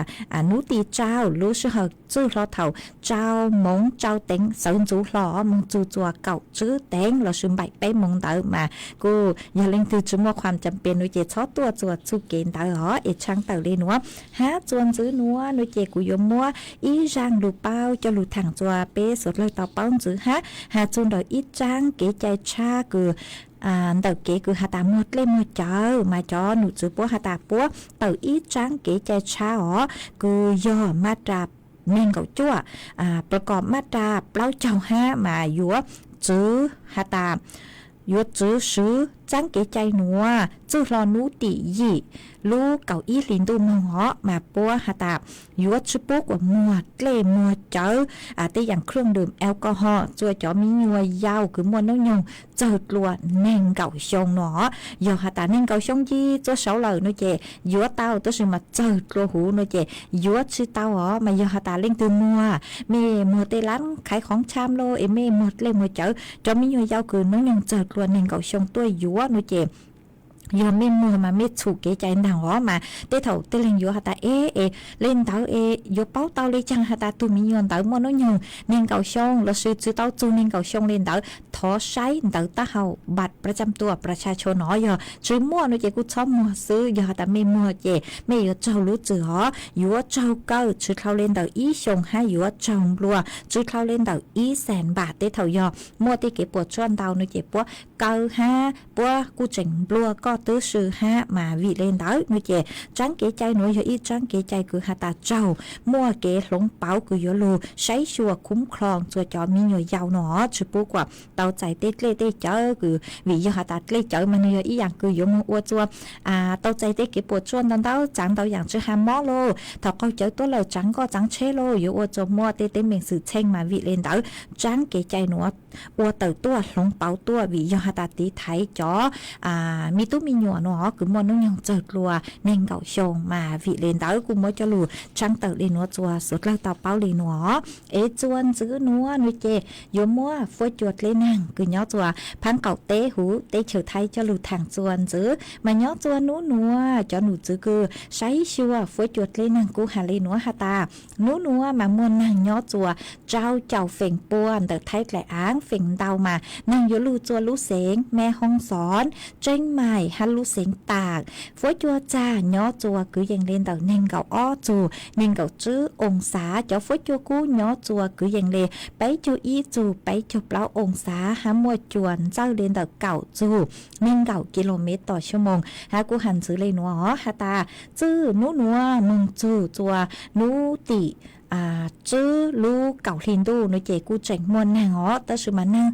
นุตีเจ้ารู้สึกเหจู่รอเท่าเจ้ามงเจ้าเต็งเสินจู่หล่อมงจู่จัวเก่าจื้อเต็งเราซึมใบไปมงเตอมากูอย่าเล่นคือจุ่มว่าความจำเป็นนุเจชอบตัวจัวสู้เกณฑ์เตอหอเอช่างเตอเลยนัวฮะจวนซื้อนัวนุเจกูยมมัวอีจางดูเป้าจะหลุดถังจัวเป้สดเลยต่อเป้าจื้อฮะหาจนดอกอีจางเก๋ใจชาคือเต๋อเก๋คือหาตาหมดเลยหมดเจอมาจอหนูจื้อปัวหาตาปัวเต๋ออีจางเก๋ใจชาอ๋อคือย่อมาตราเน่งเก่าจั่วประกอบมาตราเปล่าเจ้าห้ามายัวจื้อหาตายัวจื้อซื้อจังเก๋ใจหนัวจื้อรอนูตียี่ลูกเก่าอีลินดูมองเหาะมาปัวหาตายัวชุบปุ๊กว่ามัวเกล้มัวเจอแต่อย่างเครื่องดื่มแอลกอฮอล์จั่วจ๋อมียัวยาวคือมัวน้องยงเจิดลัวเน่งเก่าชงหนอยอหาตาเน่งเก่าชงยี่จั่วเสาเลยน้อยเจยัวเต้าตัวสิมาเจิดลัวหูน้อยเจยัวชื่อเต้าอ๋อมายอหาตาเล่งตัวมัวเมมัวเตลันขายของชามโลเอเมมัวเล่มัวเจอจ๋อมียัวยาวคือน้องยงเจิดลัวเน่งเก่าชงตัวยัวน้อยเจยอมไม่มือมาไม่ถูกเกใจหนังอ๋อมาเตะเถาเตะเล่นอยู่หาตาเเล่นเต้าอยู่เป้าเต้าเลยจังหาตาตัวมียอนเต้ามัวน้อยยงเน่งเก่าชงเราซื้อเต้าจูเน่งเก่าชงเล่นเต้าทอใช้เต้าตาเฮาบัตรประจำตัวประชาชนอ๋อยอซื้อมั่วน้อยเจกูชอบมั่วซื้อยอหาตาไม่มั่วเจไม่ยอเจ้ารู้จืออ๋ออยู่เจ้าเก้าซื้อเขาเล่นเต้าอีชงให้อยู่เจ้าลัวซื้อเขาเล่นเต้าอี100,000 บาทเตะเถายอมั่วที่เก็บปวดช่วนเต้าน้อยเจปัวเก้าห้าปัวกูเจ๋งลัวก็ตื้อซื้อห้ามาวิเล่นเต้าน้อยเจจังเก๋ใจหน่วยอีจังเก๋ใจคือหาตาเจ้ามั่วเก๋หลงเป้าคือยูรูใช้ชัวคุ้มครองตัวจอมีหน่วยยาวหนอชุบกว่าเต้าใจเต้เต้เจอคือวิยหาตาเต้เจอมันอีอย่างคือยูมัวจัวเต้าใจเต้เก็บปวดชวนเต้าจังเต้าอย่างชื่อฮามอโลถ้าเขาเจอตัวเราจังก็จังเชโลยูจัวมั่วเต้เมียงสื่อเช่งมาวิเล่นเต้าจังเก๋ใจหนัวเต้าตัวหลงเป้าตัววิยหาตาตีไทยจอมีตู้มีหนัวหนอคือมันน้องยังเจอกลัวเน่งเก่าชงมาวิเลนเต้ากูมั่วจะรู้จังเต้าเลนัวจัวสุดแล้วเต้าเป้าเลนัวจวนซื้อนัวนุเจยมัวฟัวจวดเลนังคือย้อจัวพังเก่าเตะหูเตะเฉยไทยจะรู้ทางจวนซื้อมาย้อจัวนัวจะหนูซื้อคือใช้ชัวฟัวจวดเลนังกูหาเลนัวหาตานัวมามัวนางย้อจัวเจ้าเฟ่งป่วนเต้าไทยแกละอ้างเฟ่งเต้ามานางยลูจัวลูเสงแม่ห้องสอนเจ้งใหม่ฮัลลูเสงตากฟัวจัวจ้าย้อจัวคือยังเล่นเต้าเน่งเก่าอ้อจูเน่งเก่าจื้อองศาเจ้าฟัวจัวกูย้อจัวคือยังเลไปจูอีจูไปจูเปล่าองศาหามัวจวนเจ้าเล่นเต้าเก่าจูเน่งเก่ากิโลเมตรต่อชั่วโมงหากูหันซื้อเลยนัวฮาตาจื้อนัวมึงจูจัวนูติจื้อลูเก่าลินดูในเจกูเจ๋งมวนนางอ๋อแต่สุมานั่ง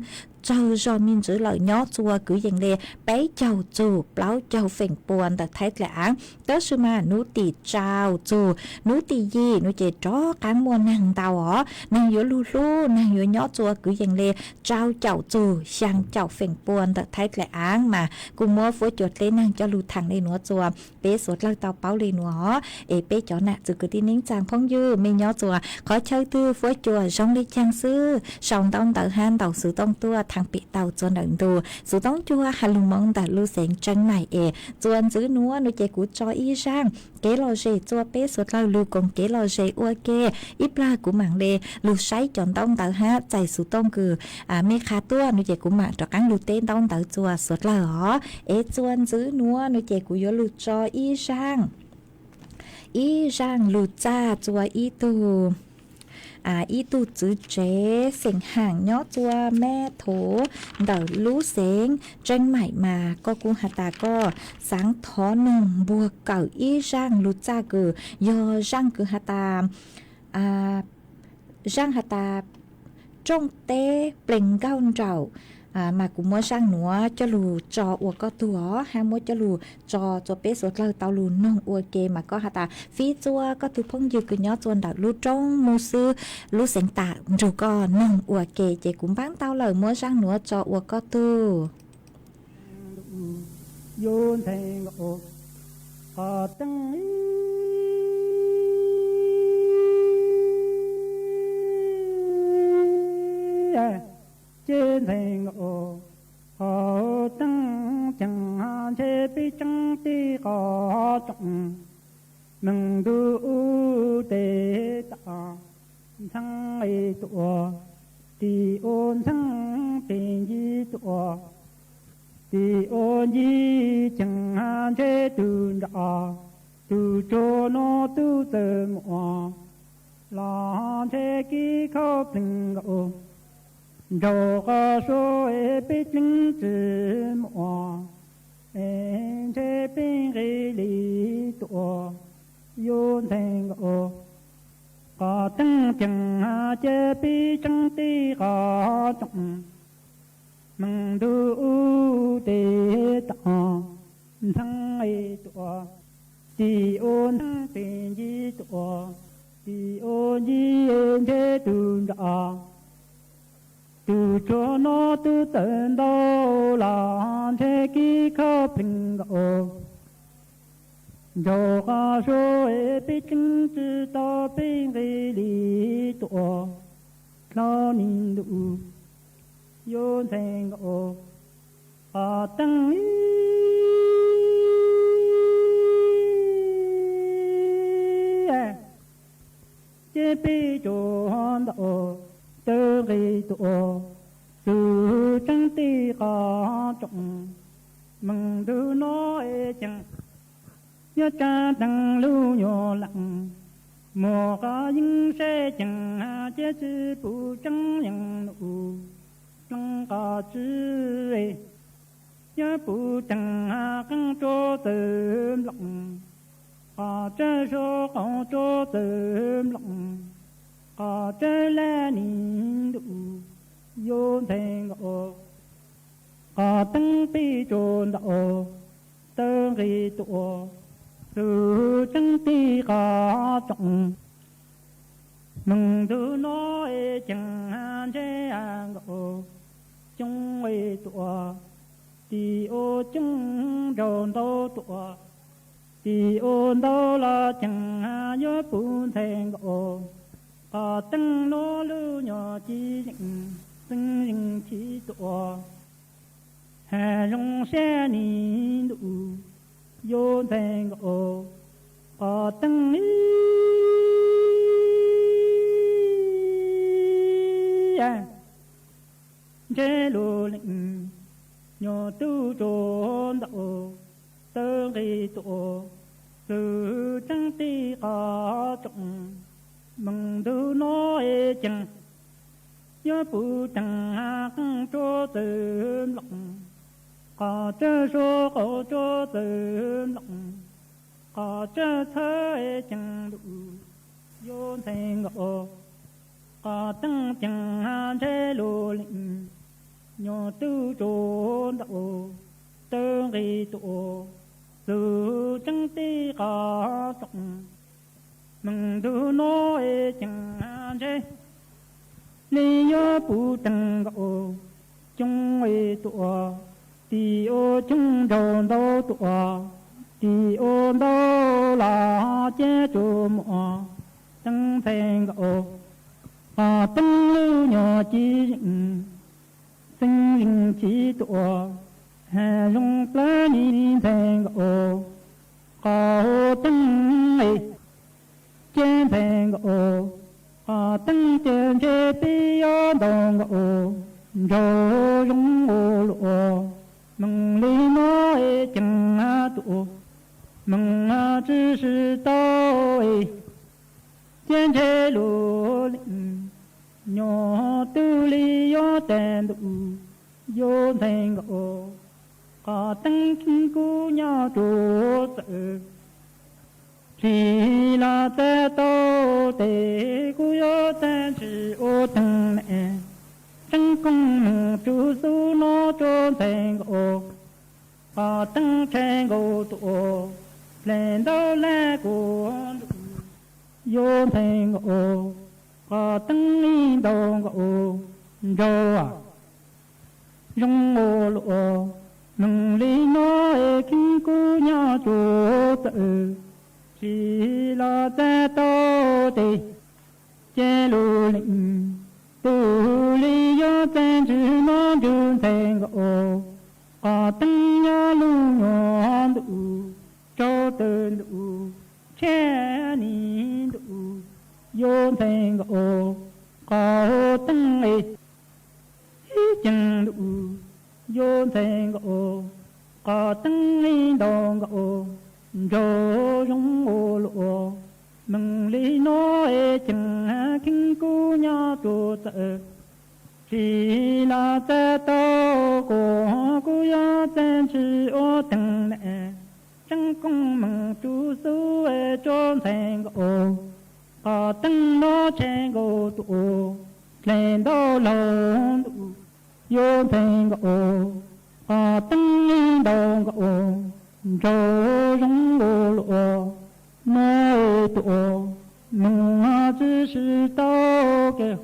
trâu do min giữ lời nhó chua cứ dành lê bé chầu chù plau chầu phèn buồn tại thái lã tớ sư mà nú tì trao chù nú tì gì nú chè chó cán mua nàng tàu ó nàng yếu lu lu nàng yếu nhó chua cứ dành lê trao chầu chù sang chầu phèn buồn tại thái lã mà cùng mua phối chuột lên nàng cho lu thằng lên nó chùa bé sốt lơ tàu báo lên nó ê bé chó nè từ cứ đi nín chàng phong dư mình nhó chùa có chơi tư phối chùa trong đi trang sư sòng tông tàu han tàu sử tông tua thằng bị tàu cho nặng tù sử tông chùa hà lùng mong tàu lu sén chân này ê chuồn giữ núa nuôi chạy cú cho y sang kế lo dê chùa bé sốt lơ lu cùng kế lo dê ua kê ít la của mạng lê lu sấy chọn tông tàu ha chạy sử tông cử mê khá tua nuôi chạy của mạng cho cán lu tên tông tàu chùa sốt lơ ó ê chuồn giữ núa nuôi chạy của yếu lu cho y sang lu cha chùa y tu y tu chữ chế sành hàng nhó chua mẹ thố đỡ lú sến tranh mải mà có cung hạt ta có sáng thó nồng bùa cẩu y sang lu cha cử do răng cử hạt ta răng hạt ta trong té bền cao trầu mà cũng muốn sang nữa cho lù cho uo có tua hay muốn cho lù cho bé sốt lơ tàu lù nông uo kê mà có hạt ta phi chua có tu phong dư cứ nhớ chuồn đảo lù trong mù sư lù sành tạ rồi có nông uo kê chị cũng bán tàu lời muốn sang nữa cho uo có tu yun thành o hà tăng trên thành ô họ tăng chẳng chế bị chẳng tí có trọng mình đủ tế tạ thăng ấy tụa thì ôn thăng tình gì tụa thì ôn gì chẳng chế từ đã từ cho nó từ từ mùa là chế ký khóc tình ô dầu có số biết chứng chữ mùa em chế bên ghi lý tụa yôn thành ô có tăng chẳng chế biết chẳng tí có trọng mừng đủ tế tạ thăng ấy tụa thì ôn thăng tình gì tụa thì ôn gì em chế từ đã từ cho nó từ tận đâu là thế ký khó bình ô cho cả số biết chứng từ to bên cái lý tụa lo nín đủ yôn thành ô tăng chế bị chọn độ tơ gây tụa sự trăng ti có trọng mừng thứ nói chẳng nhớ cha tăng lưu nhỏ lặng mùa có những xe chẳng chế chữ phụ trăng nhận nụ trăng có chữ nhớ phụ chẳng căng cho tơm lòng có chế số có cho tơm lòng có chế lẽ nín đủ yôn thành ô có tăng pi trồn đạo tơ ghi tụa sự tăng ti có trọng mừng thứ nói chẳng chế an ô trong ấy tụa thì ô chung trồn đâu tụa thì ôn đâu là chẳng nhớ bùn thành ô có tăng nó lưu nhỏ chi từng những chi tụa hà long xe nín đủ yôn thành ô có tăng ý chế lô lĩnh nhỏ tu trốn đạo tơ gây tụa sự trăng ti có trọng mừng thứ nói chẳng nhớ phụ chẳng cho từ lòng có chớ số có cho từ lòng có chớ thế chẳng đủ yôn thành ngộ có tăng chẳng chế lô lĩnh nhỏ tư trốn đạo tơ gây tổ sự chẳng tê cả trọng mừng thứ nói chẳng chế lý do phụ trăng gạo chung ấy tổ thì ô chung tròn đâu tổ thì ô đâu là chế chủ mọ tăng thành gạo tăng lưu nhỏ chi sinh linh chi tổ hà long lá ni thành gạo cao tăng ấy trên thành gạo tăng trên chế bi đồng gạo rồi giống gạo mừng lý nói chẳng tụ mừng chỉ是道坚持努力nhỏ tư lý yo tèn đủ yo thành gạo cả tăng kinh cú nhau chủ tự chỉ là tế tô tế cú yo tèn chỉ ô tăng nè chẳng công mừng chủ su nó cho thành gạo cả tăng thành gạo tụ lên đâu lẽ của yo thành gạo cả tăng đi đâu gạo rồi à trong ô lộ mừng lý nói kinh cú nhà chủ tự chỉ là tế tô tì chế lù lĩnh tu lý do tên chữ nó trường thành gạo cả tăng nhà lưu nhỏ đủ cho tên đủ che ni đủ yo thành gạo cả tăng ấy chẳng đủ yo thành gạo cả tăng ấy đồng gạo rồi giống ô lộ mừng lý nói chẳng kinh cú nhà chủ tự chỉ là tế tô của cú ya tên chỉ ô tăng nè chẳng công mừng chủ su cho thành gạo cả tăng nó trên gạo tụ lên đó lòng tụ yo thành gạo cả tăng lên đồng gạo rồi giống ô lộ nói tụ mừng chỉ是道个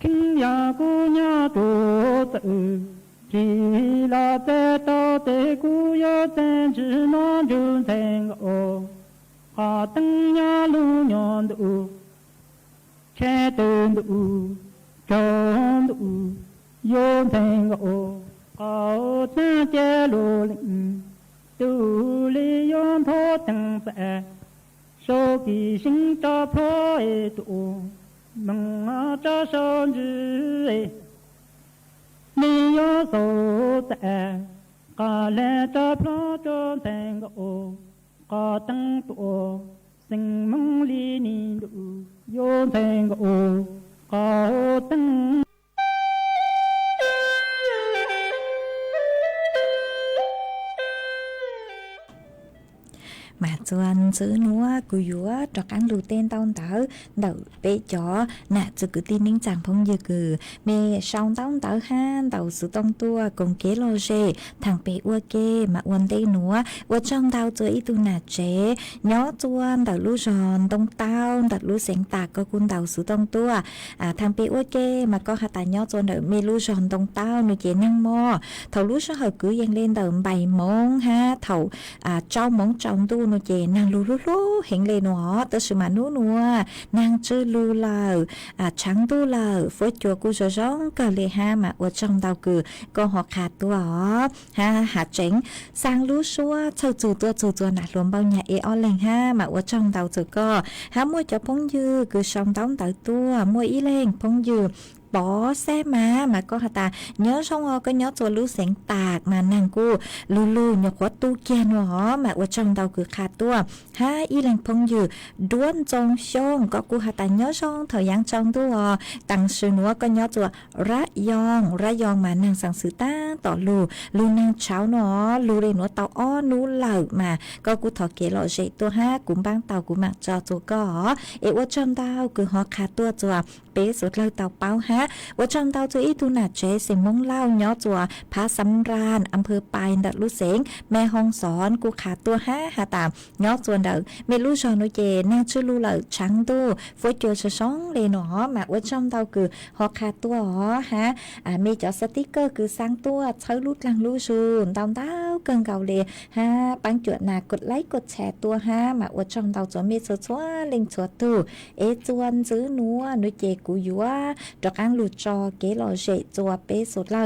kinh nhà của nhà chủ tự chỉ là tế tô tế cú yo tên chỉ nó trường thành gạo cả tăng nhà lưu nhọn đủ che tên đủ tròn đủ yo thành gạo cả cha che lù lĩnh tu lý yon thô tăng sẽ số kỳ sinh cho phó tụ mừng cho son dư lý yo số sẽ cả lẽ cho phó cho thành gạo cả tăng tụ sinh mong lý ni đủ yo thành gạo cả tăng mà chuan chữ núa cú yúa cho cán lù tên tao tớ đậu bé chó nè chữ cứ tin nín chẳng phong như cứ mẹ sau tao tớ ha đậu sự tông tua cùng kế lô dê thằng bé ua kê mà uốn tê núa ua trong tao chữ ít tu nà chế nhó chuan đậu lú giòn tông tao đậu lú sáng tạc có cún đậu sự tông tua thằng bé ua kê mà có hạt tài nhó chuan đậu mê lú giòn tông tao nuôi chế năng mò thầu lú số hồi cứ dâng lên đậu bảy món ha thầu trong món trong tu nó chè nàng lú lú lú hiện lên nó tới sự mà nú nua nàng chơi lú lờ trắng tu lờ phối chùa cu gió gió cờ lê ha mà ở trong tàu cử có họ khát tu ó ha hạt tránh sang lú xua châu chù tua nạt luôn bao nhà e o lành ha mà ở trong tàu chữ co ha mua cho phong dư cứ xong tống tàu tua mua ý lên phong dư bỏ xe mà có hả ta nhớ xong có nhớ cho lú sáng tạc mà nàng cô lù nhớ có tu kia nó mà ở trong tàu cứ khát tua ha y lành phong dư đuôn trong xong có cô hả ta nhớ xong thời gian trong tua tăng sự nữa có nhớ cho ra yong mà nàng sang sự ta tỏ lù nàng cháu nó lù đây nó tàu o nú lở mà có cô thọ kế lọ dậy tua ha cũng băng tàu cũng mặc cho có ở trong tàu cứ họ khát tua cho bé sụt lơ tàu bao ha ว่าช่องเตาจุอีตุนาเจเสียงมงเล่าย้อจัวพาสำราญอำเภอปายดัดลุเสงแม่ห้องสอนกูขาตัวห้าหาตามย้อจวนเดอเมลูชอนุเจน่าชื่อลูเหล่าช้างตู้ฝอยเจอช่องเลยหนอมาว่าช่องเตาคือหอขาตัวหอฮะมีจอสติ๊กเกอร์คือสร้างตัวใช้ลูดลังลูชูนเตาเต้าเกินเก่าเลยฮะปังจวดนากดไลค์กดแชร์ตัวฮะมาว่าช่องเตาจวนมีชัวเล็งชัวตู้จวนซื้อนัวนุเจกูยัวดอกอังลูจอเกลอเจจัวเปสุดเล่า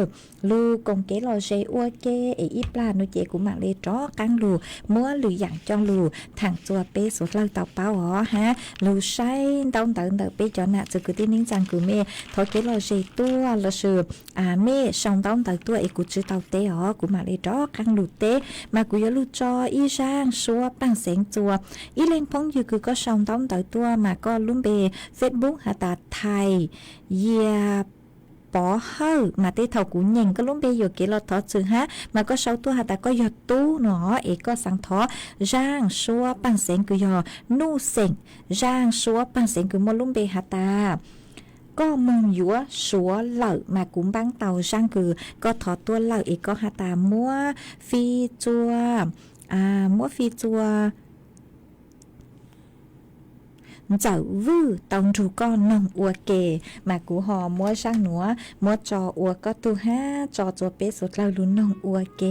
ลูกงเกลอเจอัวเกอีปลานุเจกูมาเลยจอกังลูมัวหรืออย่างจองลูถังจัวเปสุดเล่าเตาเป้าหอฮะลูใช้เตาเตาเปจอน่ะจะกูที่นิ่งจังกูเมทอเกลอเจตัวละชื่อเมช่องเตาตัวกูชื่อเตาเตหอกูมาเลยจอกังลูเตมากูยลูจออีช่างชัวปังเสียงจัวอีเล่งพงอยู่คือก็ช่องเตาตัวมาก็ลุ่มเบFacebook หาตาไทยเยียปอเฮามาเตเท่ากูเน่งก็ลุ่มเบอยู่เกลอทอจือฮะมาก็เชาตัวหาตาก็ยอดตู้หนอก็สังทอจ้างชัวปังเสียงกูยอนู่เสียงจ้างชัวปังเสียงกูมลุ่มเบหาตาก็มึงยัวชัวเหล่ามากุ้มบังเตาช่างคือก็ถอดตัวเหล่าก็หาตามัวฟีจัวมัวฟีจัวเจ้าวู้ตองถูก็นองอัวเกมากูหอมัวช่างหนัวมัวจออัวก็ตูห้าจอจัวเปสุดเราลุ้นนองอัวเก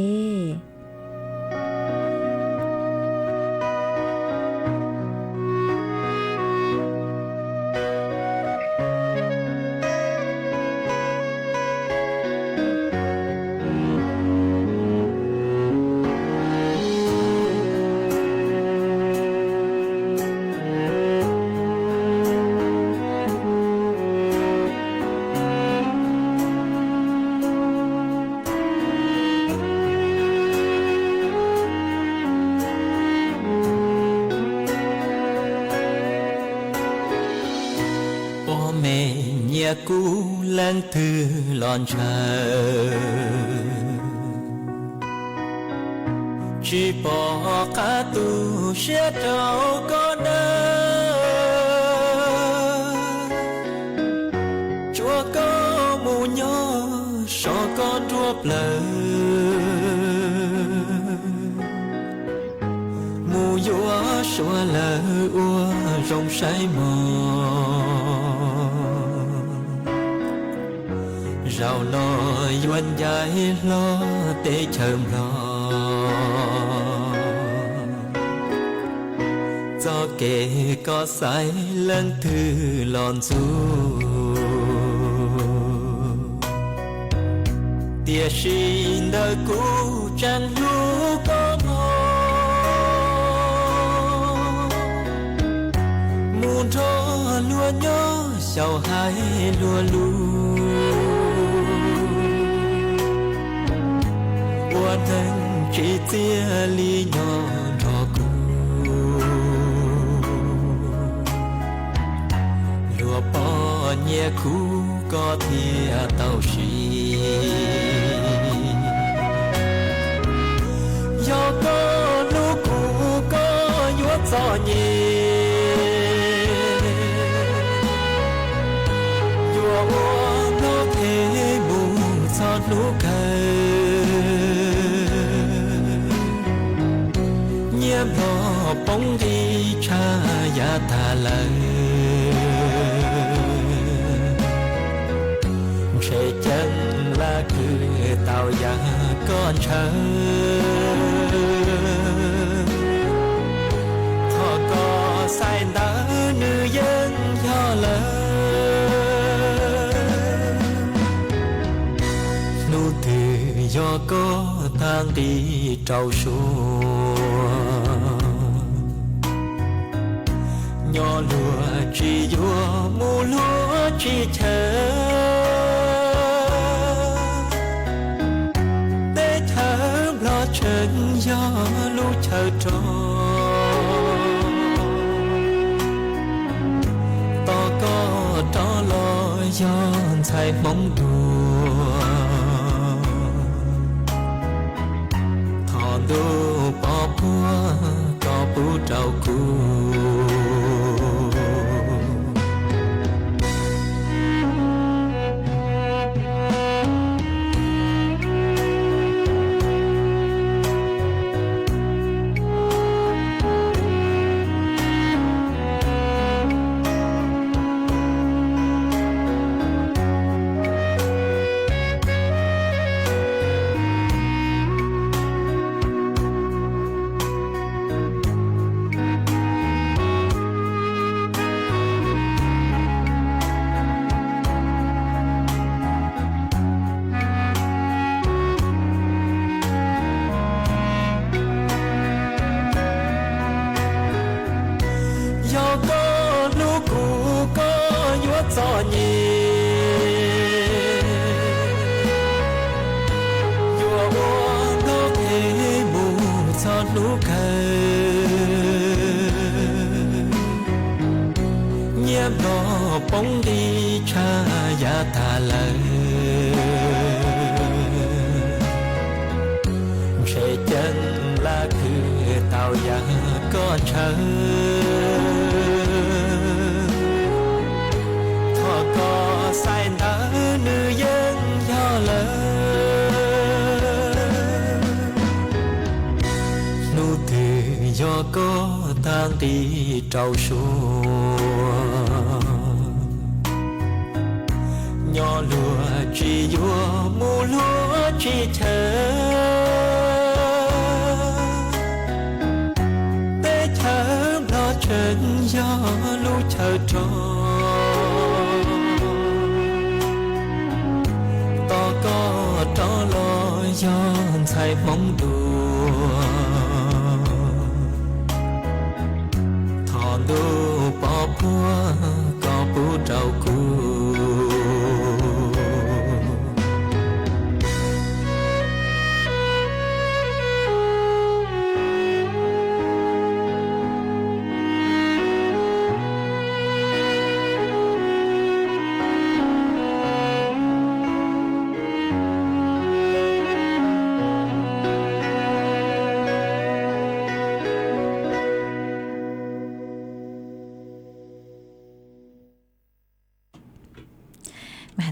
กูแลงถือหลอนเชอจีปอกาตูเชียเจ้าก็เนอจัวก็มูยอชอก็ดัวเปลอมูยัวชัวเลออัวรงใช้หมอเราลอยวันใหญ่ลอเตเชิมรอจอเกก็ใส่เลื่อนถือหลอนสูเตียชินเดกูจันลูก็มอมูทอลัวย่อเจ้าหายลัวลู能只接里鸟着顾，若把夜苦个天都是，要个路苦个越早年，越我老天不早路开。พอปงดีชายาตาเลยเชจันละคือเต่ายาก้อนเชอขอก็ใส่ตาเนื้อเย็นย่อเลยนูถือยอก็ทางดีเจ้าชัวnhỏ lúa chỉ vua mù lúa chỉ chờ để thơm lo chân gió lũ chờ trò to có to lo gió say mong đùa thọ đu bỏ bùa có bù trâu cù phong đi cha ya ta lỡ sẽ chân là cứ tàu ya có chờ thọ có sai nỡ nữ dân do lỡ nụ từ do có tan đi trâu xuống nhỏ lúa chỉ vua mù lúa chỉ chờ để chờ lo chân gió lũ chờ trôi to có tró lo gió say bóng đùa thọ đu bỏ bùa có bù trâu cù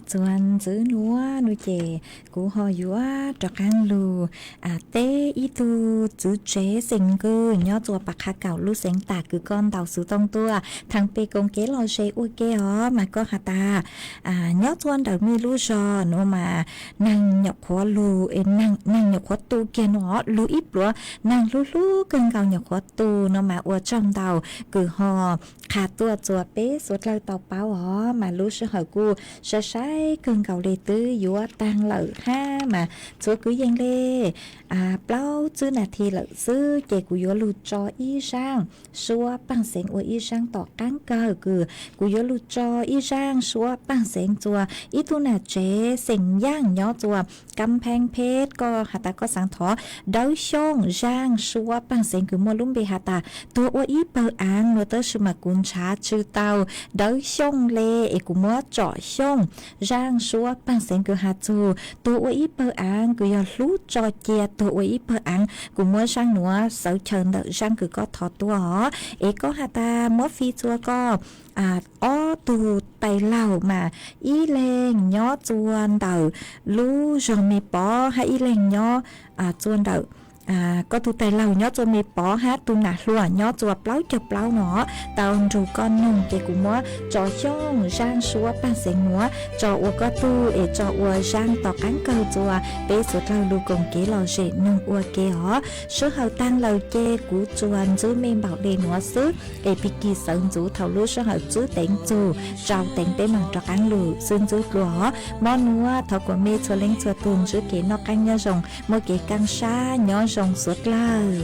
chuan giữ núa nuôi chè cú ho dúa trọ cang lù té y tu giữ chế sinh cư nhớ chùa bạc hà cào lu sinh tà cứ con tàu sứ tông tua thằng pe công kế lo chế ui kế ó mà có hà ta nhớ chuan đầu mi lu giò nó mà năng nhọc khó lù năng nhọc khó tu kia nó lu ít lúa năng lu cưng cào nhọc khó tu nó mà ua trong tàu cứ ho khá tua chùa pe suốt lời tàu báo ó mà lu sẽ hỏi cu sẽ sai cưng cầu lê tứ dúa tăng lợi ha mà chúa cứ dành lê bao chứ là thì lợi sư chè của dúa lụt cho y sang xua bằng sáng của y sang tỏ cán cờ cử của dúa lụt cho y sang xua bằng sáng chùa y tu nà chế sinh giang nhỏ chùa căm phanh phết có hà ta có sáng thó đấu xông giang xua bằng sáng cứ mua lúng bề hà ta tua ô y bờ án nó tớ sư mà cún trá chư tàu đấu xông lê của mua trọ xông giang xua bằng sáng cứ hà chù tua ô y bờ án cứ yo lút cho chia tua ô y bờ án của mua sang nữa sợ chờn đợi giang cứ có thọ tua hó có hà ta mót phi chua có ó tu tay lào mà y lên nhó chuan đầu lú rồi mì bó hay y lên nhó chuan đầu có tu tay lào nhó cho mì bó hát tu nà lùa nhó chùa pláu chụp pláu nó tàu rù con nung kì của mua cho chông giang xua ban sáng múa cho ua có tu để cho ua giang tỏ cán cầu chùa bế số lào lưu cùng kế lò rể nung ua kế hó số hào tăng lầu chê của chuan giữ mê bảo đề nó sức để bị kỳ sơn rú thầu lưu số hào giữ tỉnh chù trao tỉnh bế bằng cho cán lù xương giữ lúa món núa thầu của mê chùa linh chùa tùn giữ kế nó canh nhớ rồng mua kế căng xa nhó rồng suốt lời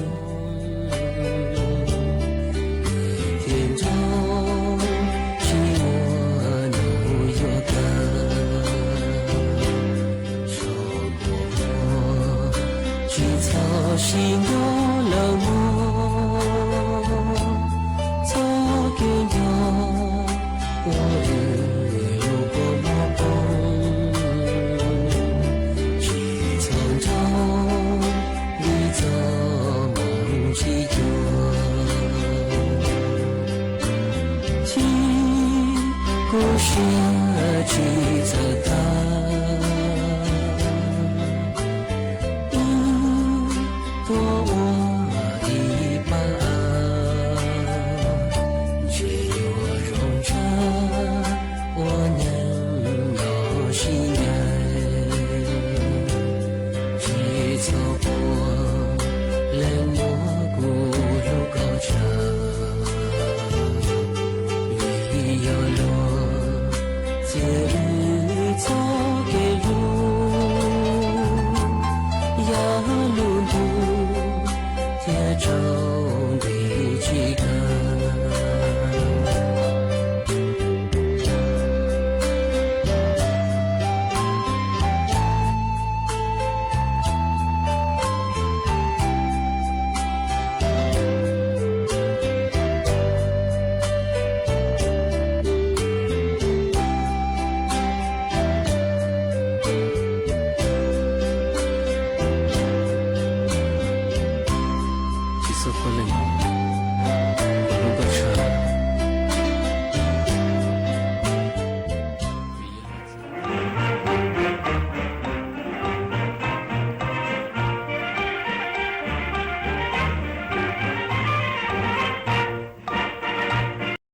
中的几个